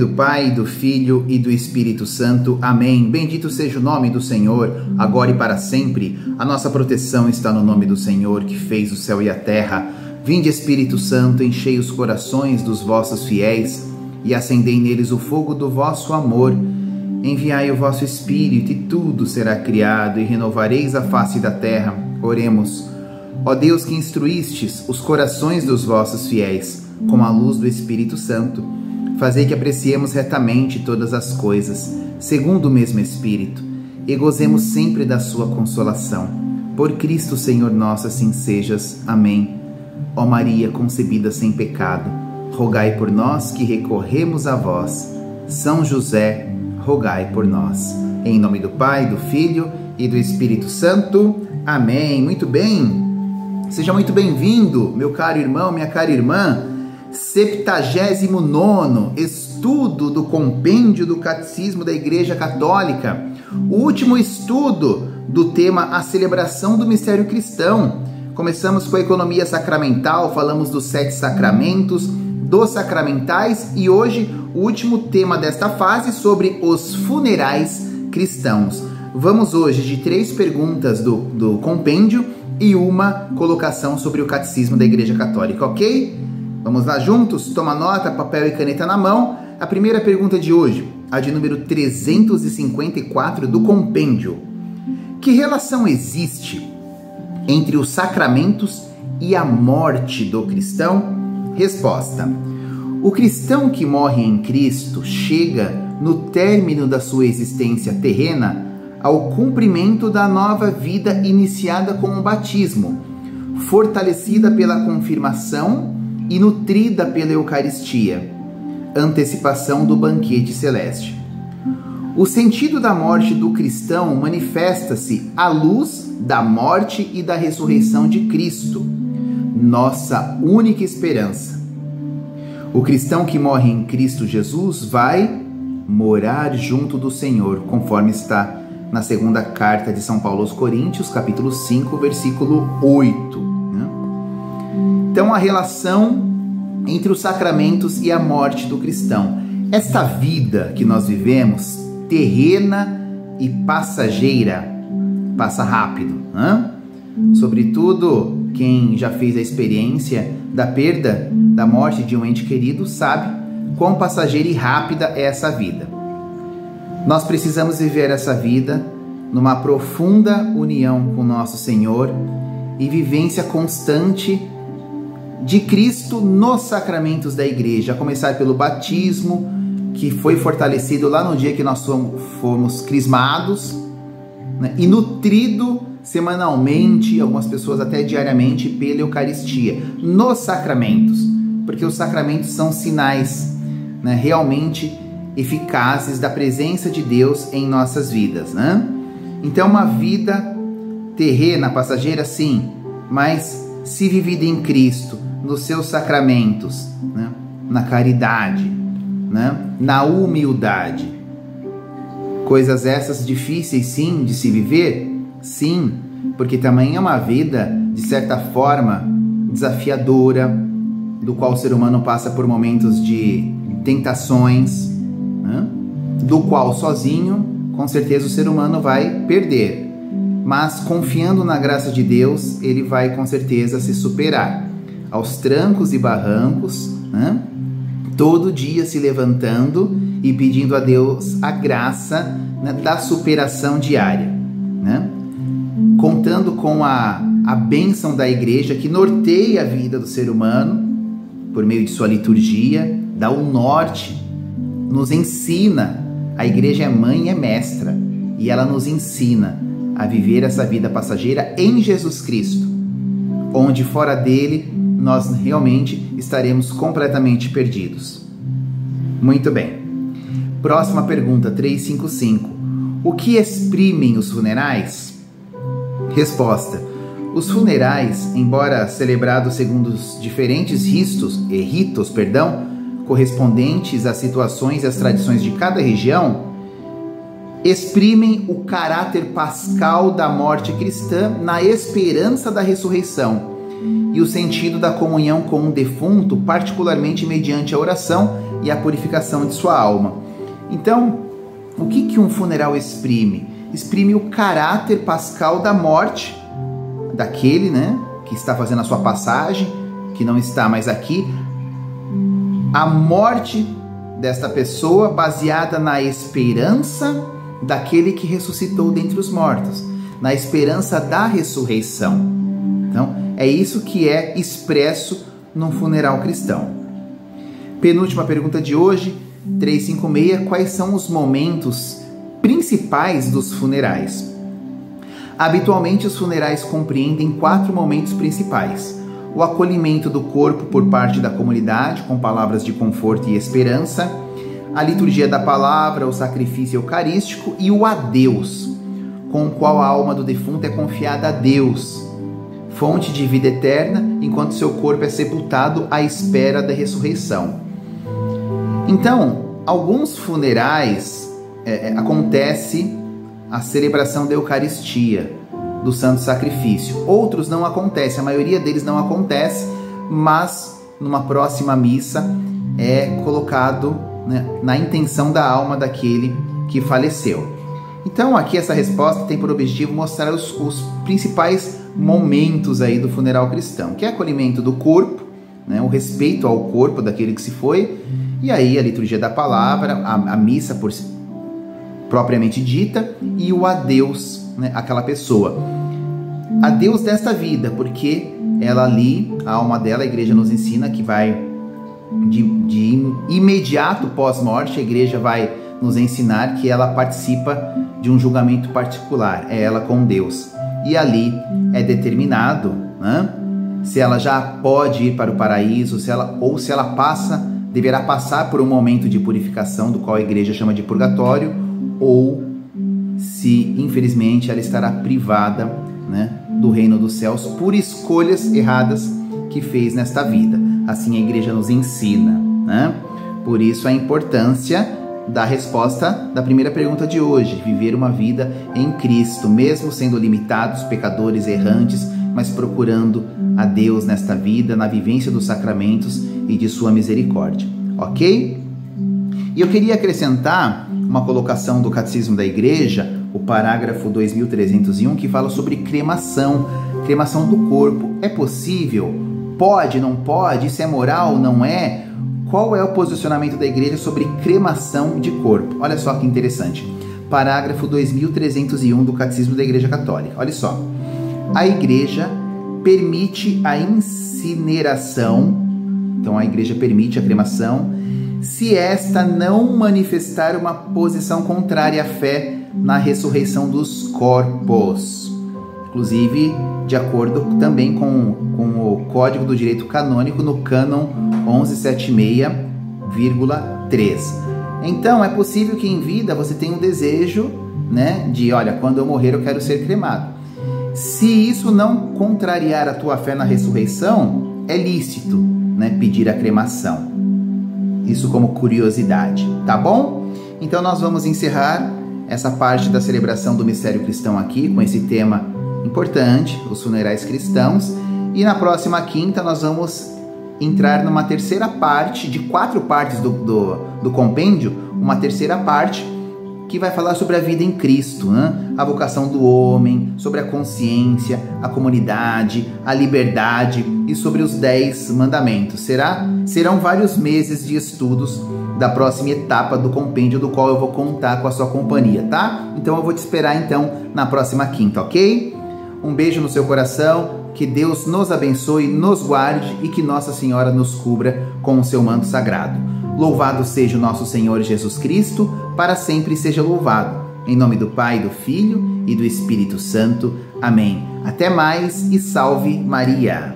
do Pai, do Filho e do Espírito Santo. Amém. Bendito seja o nome do Senhor, agora e para sempre. A nossa proteção está no nome do Senhor, que fez o céu e a terra. Vinde, Espírito Santo, enchei os corações dos vossos fiéis e acendei neles o fogo do vosso amor. Enviai o vosso Espírito e tudo será criado e renovareis a face da terra. Oremos. Ó Deus, que instruístes os corações dos vossos fiéis com a luz do Espírito Santo, fazei que apreciemos retamente todas as coisas, segundo o mesmo Espírito, e gozemos sempre da sua consolação. Por Cristo Senhor nosso, assim sejas. Amém. Ó Maria concebida sem pecado, rogai por nós que recorremos a vós. São José, rogai por nós. Em nome do Pai, do Filho e do Espírito Santo. Amém. Muito bem. Seja muito bem-vindo, meu caro irmão, minha cara irmã. 79º estudo do compêndio do Catecismo da Igreja Católica. O último estudo do tema A Celebração do Mistério Cristão. Começamos com a economia sacramental, falamos dos 7 sacramentos, dos sacramentais, e hoje o último tema desta fase sobre os funerais cristãos. Vamos hoje de 3 perguntas do compêndio e uma colocação sobre o Catecismo da Igreja Católica, ok? Vamos lá juntos? Toma nota, papel e caneta na mão. A primeira pergunta de hoje, a de número 354 do compêndio. Que relação existe entre os sacramentos e a morte do cristão? Resposta. O cristão que morre em Cristo chega, no término da sua existência terrena, ao cumprimento da nova vida iniciada com o batismo, fortalecida pela confirmação e nutrida pela Eucaristia, antecipação do banquete celeste. O sentido da morte do cristão manifesta-se à luz da morte e da ressurreição de Cristo, nossa única esperança. O cristão que morre em Cristo Jesus vai morar junto do Senhor, conforme está na segunda carta de São Paulo aos Coríntios, capítulo 5, versículo 8. Então, a relação entre os sacramentos e a morte do cristão. Esta vida que nós vivemos, terrena e passageira, passa rápido. Sobretudo, quem já fez a experiência da perda, da morte de um ente querido, sabe quão passageira e rápida é essa vida. Nós precisamos viver essa vida numa profunda união com nosso Senhor e vivência constante de Cristo nos sacramentos da Igreja, a começar pelo batismo, que foi fortalecido lá no dia que nós fomos crismados, né? E nutrido semanalmente, algumas pessoas até diariamente, pela Eucaristia, nos sacramentos, porque os sacramentos são sinais, né, realmente eficazes da presença de Deus em nossas vidas, né? Então, uma vida terrena, passageira, sim, mas se vivida em Cristo, nos seus sacramentos, né? Na caridade, né? Na humildade. Coisas essas difíceis, sim, de se viver? Sim, porque também é uma vida, de certa forma, desafiadora, do qual o ser humano passa por momentos de tentações, né? Do qual sozinho, com certeza, o ser humano vai perder. Mas confiando na graça de Deus, ele vai com certeza se superar. Aos trancos e barrancos, né? Todo dia se levantando e pedindo a Deus a graça, né, da superação diária, né? Contando com a bênção da Igreja, que norteia a vida do ser humano por meio de sua liturgia, dá o norte, nos ensina. A Igreja é mãe e é mestra, e ela nos ensina a viver essa vida passageira em Jesus Cristo, onde fora dele nós realmente estaremos completamente perdidos. Muito bem. Próxima pergunta, 355. O que exprimem os funerais? Resposta. Os funerais, embora celebrados segundo os diferentes ritos, correspondentes às situações e às tradições de cada região, exprimem o caráter pascal da morte cristã na esperança da ressurreição e o sentido da comunhão com o defunto, particularmente mediante a oração, e a purificação de sua alma. Então, o que um funeral exprime? Exprime o caráter pascal da morte daquele, né, que está fazendo a sua passagem, que não está mais aqui. A morte desta pessoa baseada na esperança daquele que ressuscitou dentre os mortos, na esperança da ressurreição. Então, é isso que é expresso num funeral cristão. Penúltima pergunta de hoje, 356, quais são os momentos principais dos funerais? Habitualmente, os funerais compreendem 4 momentos principais: o acolhimento do corpo por parte da comunidade, com palavras de conforto e esperança, a liturgia da palavra, o sacrifício eucarístico e o adeus, com o qual a alma do defunto é confiada a Deus, fonte de vida eterna, enquanto seu corpo é sepultado à espera da ressurreição. Então, alguns funerais acontece a celebração da Eucaristia, do Santo Sacrifício. Outros não acontece, a maioria deles não acontece, mas numa próxima missa é colocado, né, na intenção da alma daquele que faleceu. Então aqui essa resposta tem por objetivo mostrar os principais momentos aí do funeral cristão, que é acolhimento do corpo, né, o respeito ao corpo daquele que se foi, e aí a liturgia da palavra, a missa por propriamente dita, e o adeus, né, àquela pessoa. Adeus desta vida, porque ela ali, a alma dela, a igreja nos ensina que vai de imediato pós-morte, a igreja vai nos ensinar que ela participa de um julgamento particular, é ela com Deus. E ali é determinado, né, se ela já pode ir para o paraíso, se ela deverá passar por um momento de purificação, do qual a igreja chama de purgatório, ou se, infelizmente, ela estará privada, né, do reino dos céus por escolhas erradas que fez nesta vida. Assim a igreja nos ensina, né? Por isso a importância da resposta da primeira pergunta de hoje: viver uma vida em Cristo, mesmo sendo limitados, pecadores, errantes, mas procurando a Deus nesta vida, na vivência dos sacramentos e de sua misericórdia, ok? E eu queria acrescentar uma colocação do Catecismo da Igreja, o parágrafo 2301, que fala sobre cremação do corpo. É possível? Pode? Não pode? Isso é moral? Não é? Qual é o posicionamento da Igreja sobre cremação de corpo? Olha só que interessante. Parágrafo 2301 do Catecismo da Igreja Católica. Olha só. A Igreja permite a incineração, então a Igreja permite a cremação, se esta não manifestar uma posição contrária à fé na ressurreição dos corpos. Inclusive, de acordo também com o Código do Direito Canônico, no cânon 1176,3. Então, é possível que em vida você tenha um desejo, né, de, olha, quando eu morrer eu quero ser cremado. Se isso não contrariar a tua fé na ressurreição, é lícito, né, pedir a cremação. Isso como curiosidade, tá bom? Então nós vamos encerrar essa parte da celebração do mistério cristão aqui, com esse tema importante, os funerais cristãos. E na próxima quinta nós vamos entrar numa terceira parte, de 4 partes do compêndio, uma terceira parte que vai falar sobre a vida em Cristo, né? A vocação do homem, sobre a consciência, a comunidade, a liberdade e sobre os 10 mandamentos. Serão vários meses de estudos da próxima etapa do compêndio, do qual eu vou contar com a sua companhia, tá? Então eu vou te esperar na próxima quinta, ok? Um beijo no seu coração, que Deus nos abençoe, nos guarde e que Nossa Senhora nos cubra com o seu manto sagrado. Louvado seja o nosso Senhor Jesus Cristo, para sempre seja louvado. Em nome do Pai, do Filho e do Espírito Santo. Amém. Até mais e salve Maria.